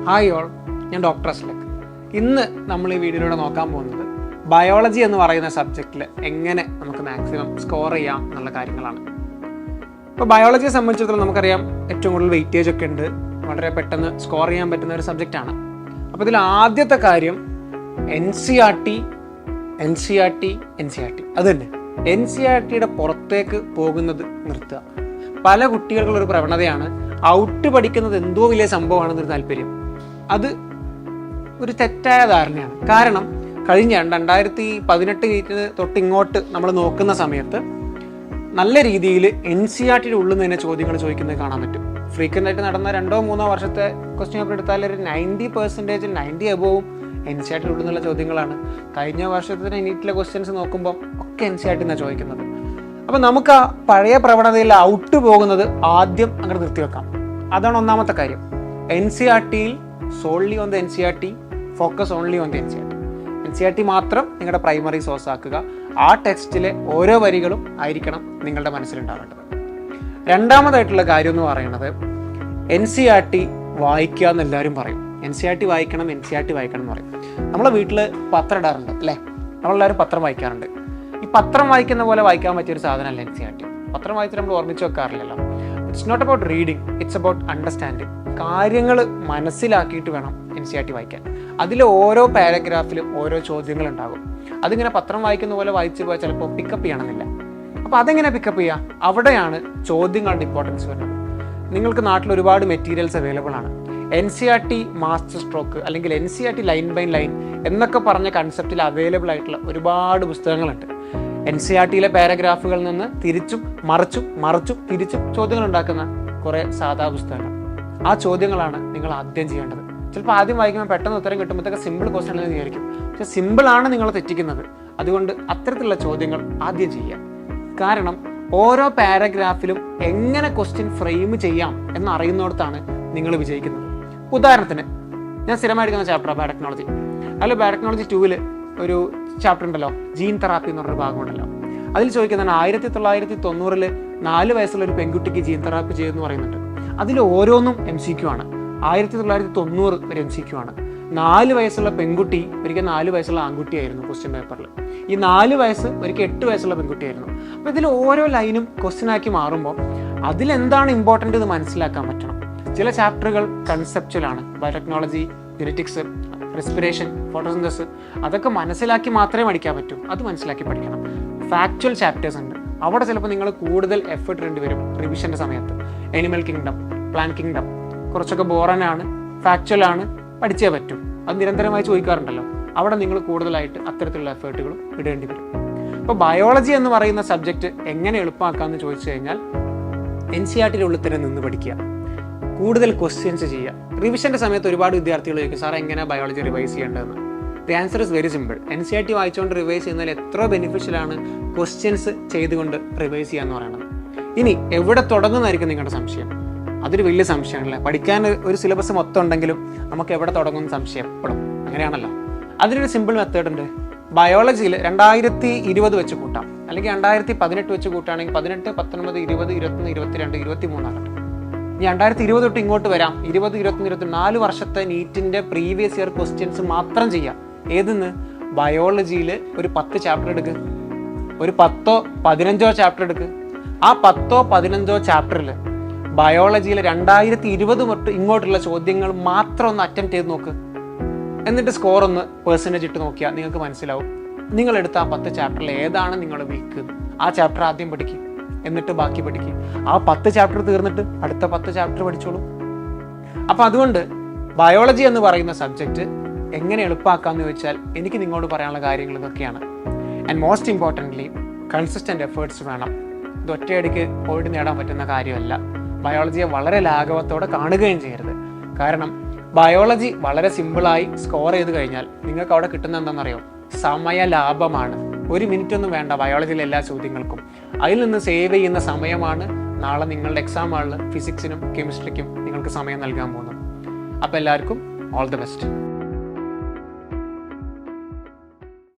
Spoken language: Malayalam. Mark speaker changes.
Speaker 1: ഹായ് ഓൾ, ഞാൻ ഡോക്ടർ അസ്ലക്. ഇന്ന് നമ്മൾ ഈ വീഡിയോയിലൂടെ നോക്കാൻ പോകുന്നത് ബയോളജി എന്ന് പറയുന്ന സബ്ജക്റ്റിൽ എങ്ങനെ നമുക്ക് മാക്സിമം സ്കോർ ചെയ്യാം എന്നുള്ള കാര്യങ്ങളാണ്. ഇപ്പോൾ ബയോളജിയെ സംബന്ധിച്ചിടത്തോളം നമുക്കറിയാം ഏറ്റവും കൂടുതൽ വെയിറ്റേജ് ഒക്കെ ഉണ്ട്, വളരെ പെട്ടെന്ന് സ്കോർ ചെയ്യാൻ പറ്റുന്ന ഒരു സബ്ജക്റ്റാണ്. അപ്പോൾ ഇതിൽ ആദ്യത്തെ കാര്യം എൻ സി ആർ ടി അത് തന്നെ. എൻ സി ആർ ടിയുടെ പുറത്തേക്ക് പോകുന്നത് നിർത്തുക. പല കുട്ടികൾക്കുള്ളൊരു പ്രവണതയാണ് ഔട്ട് പഠിക്കുന്നത് എന്തോ വലിയ സംഭവമാണെന്നൊരു താല്പര്യം. അത് ഒരു തെറ്റായ ധാരണയാണ്. കാരണം കഴിഞ്ഞ 2018 തൊട്ട് ഇങ്ങോട്ട് നമ്മൾ നോക്കുന്ന സമയത്ത് നല്ല രീതിയിൽ എൻ സി ആർ ടിയുടെ ഉള്ളിൽ നിന്ന് തന്നെ ചോദ്യങ്ങൾ ചോദിക്കുന്നത് കാണാൻ പറ്റും. ഫ്രീക്വൻ്റ് ആയിട്ട് നടന്ന 2-3 വർഷത്തെ ക്വസ്റ്റ്യൻ പേപ്പർ എടുത്താൽ ഒരു 90% 90 എബോവും എൻ സി ആർ ടിയുടെ ഉള്ളിൽ നിന്നുള്ള ചോദ്യങ്ങളാണ്. കഴിഞ്ഞ വർഷത്തിന് നീറ്റിലെ ക്വസ്റ്റ്യൻസ് നോക്കുമ്പോൾ ഒക്കെ എൻ സി ആർ ടി എന്നാണ് ചോദിക്കുന്നത്. അപ്പം നമുക്ക് ആ പഴയ പ്രവണതയിൽ ഔട്ട് പോകുന്നത് ആദ്യം അങ്ങോട്ട് നിർത്തിവെക്കാം. അതാണ് ഒന്നാമത്തെ കാര്യം. എൻ സി ആർ ടിയിൽ so only on the N C R T, focus only on the N C R T. N C R T മാത്രം നിങ്ങളുടെ പ്രൈമറി സോഴ്സ് ആക്കുക. ആ ടെക്സ്റ്റിലെ ഓരോ വരികളും ആയിരിക്കണം നിങ്ങളുടെ മനസ്സിലുണ്ടാവേണ്ടത്. രണ്ടാമതായിട്ടുള്ള കാര്യം എന്ന് പറയുന്നത് എൻ സി ആർ ടി വായിക്കുക എന്ന് എല്ലാവരും പറയും. എൻ സി ആർ ടി വായിക്കണം എന്ന് പറയും. നമ്മളെ വീട്ടിൽ പത്രം ഇടാറുണ്ട് അല്ലേ? നമ്മളെല്ലാവരും പത്രം വായിക്കാറുണ്ട്. ഈ പത്രം വായിക്കുന്ന പോലെ വായിക്കാൻ പറ്റിയൊരു സാധനമല്ല എൻ സി ആർ ടി. പത്രം വായിച്ച് നമ്മൾ ഓർമ്മിച്ച് വെക്കാറില്ലല്ലോ. It's not about reading, it's about understanding. കാര്യങ്ങൾ മനസ്സിലാക്കിയിട്ട് വേണം എൻ സി ആർ ടി വായിക്കാൻ. അതിൽ ഓരോ പാരഗ്രാഫിലും ഓരോ ചോദ്യങ്ങൾ ഉണ്ടാകും. അതിങ്ങനെ പത്രം വായിക്കുന്ന പോലെ വായിച്ചു പോയാൽ ചിലപ്പോൾ പിക്കപ്പ് ചെയ്യണമെന്നില്ല. അപ്പോൾ അതെങ്ങനെ പിക്കപ്പ് ചെയ്യുക? അവിടെയാണ് ചോദ്യങ്ങളുടെ ഇമ്പോർട്ടൻസ് വരുന്നത്. നിങ്ങൾക്ക് നാട്ടിൽ ഒരുപാട് മെറ്റീരിയൽസ് അവൈലബിൾ ആണ്. N C R T master stroke അല്ലെങ്കിൽ N C R T line by line എന്നൊക്കെ പറഞ്ഞ കൺസെപ്റ്റിൽ അവൈലബിൾ ആയിട്ടുള്ള ഒരുപാട് പുസ്തകങ്ങളുണ്ട്. എൻ സി ആർ ടിയിലെ പാരഗ്രാഫുകളിൽ നിന്ന് തിരിച്ചും മറിച്ചും തിരിച്ചും ചോദ്യങ്ങൾ ഉണ്ടാക്കുന്ന കുറേ സാധാ പുസ്തകങ്ങൾ. ആ ചോദ്യങ്ങളാണ് നിങ്ങൾ ആദ്യം ചെയ്യേണ്ടത്. ചിലപ്പോൾ ആദ്യം വായിക്കുമ്പോൾ പെട്ടെന്ന് ഉത്തരം കിട്ടുമ്പോഴത്തേക്ക് സിമ്പിൾ ക്വസ്റ്റ്യൻ എന്ന് വിചാരിക്കും. പക്ഷെ സിമ്പിളാണ് നിങ്ങളെ തെറ്റിക്കുന്നത്. അതുകൊണ്ട് അത്തരത്തിലുള്ള ചോദ്യങ്ങൾ ആദ്യം ചെയ്യുക. കാരണം ഓരോ പാരഗ്രാഫിലും എങ്ങനെ ക്വസ്റ്റ്യൻ ഫ്രെയിം ചെയ്യാം എന്നറിയുന്നിടത്താണ് നിങ്ങൾ വിജയിക്കുന്നത്. ഉദാഹരണത്തിന് ഞാൻ സ്ഥിരമായി എടുക്കുന്ന ചാപ്റ്റർ ബയോടെക്നോളജി. അതിൽ ബയോടെക്നോളജി 2 ഒരു ചാപ്റ്റർ ഉണ്ടല്ലോ, ജീൻ തെറാപ്പി എന്ന് പറഞ്ഞൊരു ഭാഗമുണ്ടല്ലോ. അതിൽ ചോദിക്കുന്നതാണ് 1990 4 വയസ്സുള്ള ഒരു പെൺകുട്ടിക്ക് ജീൻ തെറാപ്പി ചെയ്തെന്ന് പറയുന്നുണ്ട്. അതിൽ ഓരോന്നും എം സി ക്യു ആണ്. 1990 ഒരു എം സി ക്യു ആണ്. 4 വയസ്സുള്ള പെൺകുട്ടി ഒരിക്കൽ 4 വയസ്സുള്ള ആൺകുട്ടിയായിരുന്നു ക്വസ്റ്റ്യൻ പേപ്പറിൽ. ഈ 4 വയസ്സ് ഒരിക്കൽ 8 വയസ്സുള്ള പെൺകുട്ടിയായിരുന്നു. അപ്പോൾ ഇതിൽ ഓരോ ലൈനും ക്വസ്റ്റ്യൻ ആക്കി മാറുമ്പോൾ അതിലെന്താണ് ഇമ്പോർട്ടൻ്റ് എന്ന് മനസ്സിലാക്കാൻ പറ്റണം. ചില ചാപ്റ്ററുകൾ കൺസെപ്ച്വലാണ്. ബയോടെക്നോളജി, ജെനറ്റിക്സ്, റെസ്പിറേഷൻ, ഫോട്ടോസിന്തസിസ്, അതൊക്കെ മനസ്സിലാക്കി മാത്രമേ പഠിക്കാൻ പറ്റൂ. അത് മനസ്സിലാക്കി പഠിക്കണം. ഫാക്ച്വൽ ചാപ്റ്റേഴ്സ് ഉണ്ട്. അവിടെ ചിലപ്പോൾ നിങ്ങൾ കൂടുതൽ എഫേർട്ട് ഇടേണ്ടി വരും റിവിഷൻ്റെ സമയത്ത്. എനിമൽ കിങ്ഡം, പ്ലാൻ കിങ്ഡം കുറച്ചൊക്കെ ബോറനാണ്, ഫാക്ച്വലാണ്, പഠിച്ചേ പറ്റും. അത് നിരന്തരമായി ചോദിക്കാറുണ്ടല്ലോ. അവിടെ നിങ്ങൾ കൂടുതലായിട്ട് അത്തരത്തിലുള്ള എഫേർട്ടുകളും ഇടേണ്ടി വരും. അപ്പോൾ ബയോളജി എന്ന് പറയുന്ന സബ്ജക്റ്റ് എങ്ങനെ എളുപ്പമാക്കാമെന്ന് ചോദിച്ചു കഴിഞ്ഞാൽ എൻ സി ആർ ടിയുടെ ഉള്ളിൽ തന്നെ നിന്ന് പഠിക്കുക, കൂടുതൽ ക്വസ്റ്റ്യൻസ് ചെയ്യുക. റിവിഷൻ്റെ സമയത്ത് ഒരുപാട് വിദ്യാർത്ഥികൾ ചോദിക്കും, സാർ എങ്ങനെയാണ് ബയോളജി റിവൈസ് ചെയ്യേണ്ടതെന്ന്. The answer is very simple. N C R T വായിച്ചുകൊണ്ട് റിവൈസ് ചെയ്യുന്നതിൽ എത്ര ബെനിഫിഷ്യലാണ് ക്വസ്റ്റ്യൻസ് ചെയ്തുകൊണ്ട് റിവൈസ് ചെയ്യുക എന്ന് പറയുന്നത്. ഇനി എവിടെ തുടങ്ങുന്നതായിരിക്കും നിങ്ങളുടെ സംശയം? അതൊരു വലിയ സംശയമാണല്ലേ. പഠിക്കാൻ ഒരു സിലബസ് മൊത്തം ഉണ്ടെങ്കിലും നമുക്ക് എവിടെ തുടങ്ങുന്ന സംശയം എപ്പോഴും അങ്ങനെയാണല്ലോ. അതിനൊരു സിമ്പിൾ മെത്തേഡ് ഉണ്ട്. ബയോളജിയിൽ 2020 വെച്ച് കൂട്ടാം, അല്ലെങ്കിൽ 2018 വെച്ച് കൂട്ടുകയാണെങ്കിൽ 18, 19, 20, 21, 22, 23 ആകട്ടെ. ഇനി 2020 തൊട്ട് ഇങ്ങോട്ട് വരാം. 20, 21, 22 4 വർഷത്തെ നീറ്റിൻ്റെ പ്രീവിയസ് ഇയർ ക്വസ്റ്റ്യൻസ് മാത്രം ചെയ്യാം. ഏതെന്ന്? ബയോളജിയിൽ ഒരു 10 ചാപ്റ്റർ എടുക്കുക, ഒരു 10ഓ 15ഓ ചാപ്റ്റർ എടുക്കുക. ആ 10ഓ 15ഓ ചാപ്റ്ററിൽ ബയോളജിയിൽ 2020 തൊട്ട് ഇങ്ങോട്ടുള്ള ചോദ്യങ്ങൾ മാത്രം ഒന്ന് അറ്റംപ്റ്റ് ചെയ്ത് നോക്ക്. എന്നിട്ട് സ്കോർ ഒന്ന് പെർസെൻറ്റേജ് ഇട്ട് നോക്കിയാൽ നിങ്ങൾക്ക് മനസ്സിലാവും നിങ്ങളെടുത്ത ആ 10 ചാപ്റ്ററിൽ ഏതാണ് നിങ്ങളുടെ വീക്ക്. ആ ചാപ്റ്റർ ആദ്യം പഠിക്കും, എന്നിട്ട് ബാക്കി പഠിക്കും. ആ 10 ചാപ്റ്റർ തീർന്നിട്ട് അടുത്ത 10 ചാപ്റ്റർ പഠിച്ചോളൂ. അപ്പോൾ അതുകൊണ്ട് ബയോളജി എന്ന് പറയുന്ന സബ്ജക്റ്റ് എങ്ങനെ എളുപ്പമാക്കാമെന്ന് ചോദിച്ചാൽ എനിക്ക് നിങ്ങളോട് പറയാനുള്ള കാര്യങ്ങൾ ഇതൊക്കെയാണ്. And most importantly consistent efforts വേണം. ഇത് ഒറ്റയടിക്ക് ഓടി നേടാൻ പറ്റുന്ന കാര്യമല്ല. ബയോളജിയെ വളരെ ലാഘവത്തോടെ കാണുകയും ചെയ്യരുത്. കാരണം ബയോളജി വളരെ സിമ്പിളായി സ്കോർ ചെയ്ത് കഴിഞ്ഞാൽ നിങ്ങൾക്ക് അവിടെ കിട്ടുന്ന എന്താണെന്നറിയോ? സമയ ലാഭമാണ്. 1 മിനിറ്റ് ഒന്നും വേണ്ട ബയോളജിയിലെ എല്ലാ ചോദ്യങ്ങൾക്കും. അതിൽ നിന്ന് സേവ് ചെയ്യുന്ന സമയമാണ് നാളെ നിങ്ങളുടെ എക്സാം ഹാളിൽ ഫിസിക്സിനും കെമിസ്ട്രിക്കും നിങ്ങൾക്ക് സമയം നൽകാൻ പോകുന്നത്. അപ്പോൾ എല്ലാവർക്കും ഓൾ ദി ബെസ്റ്റ്.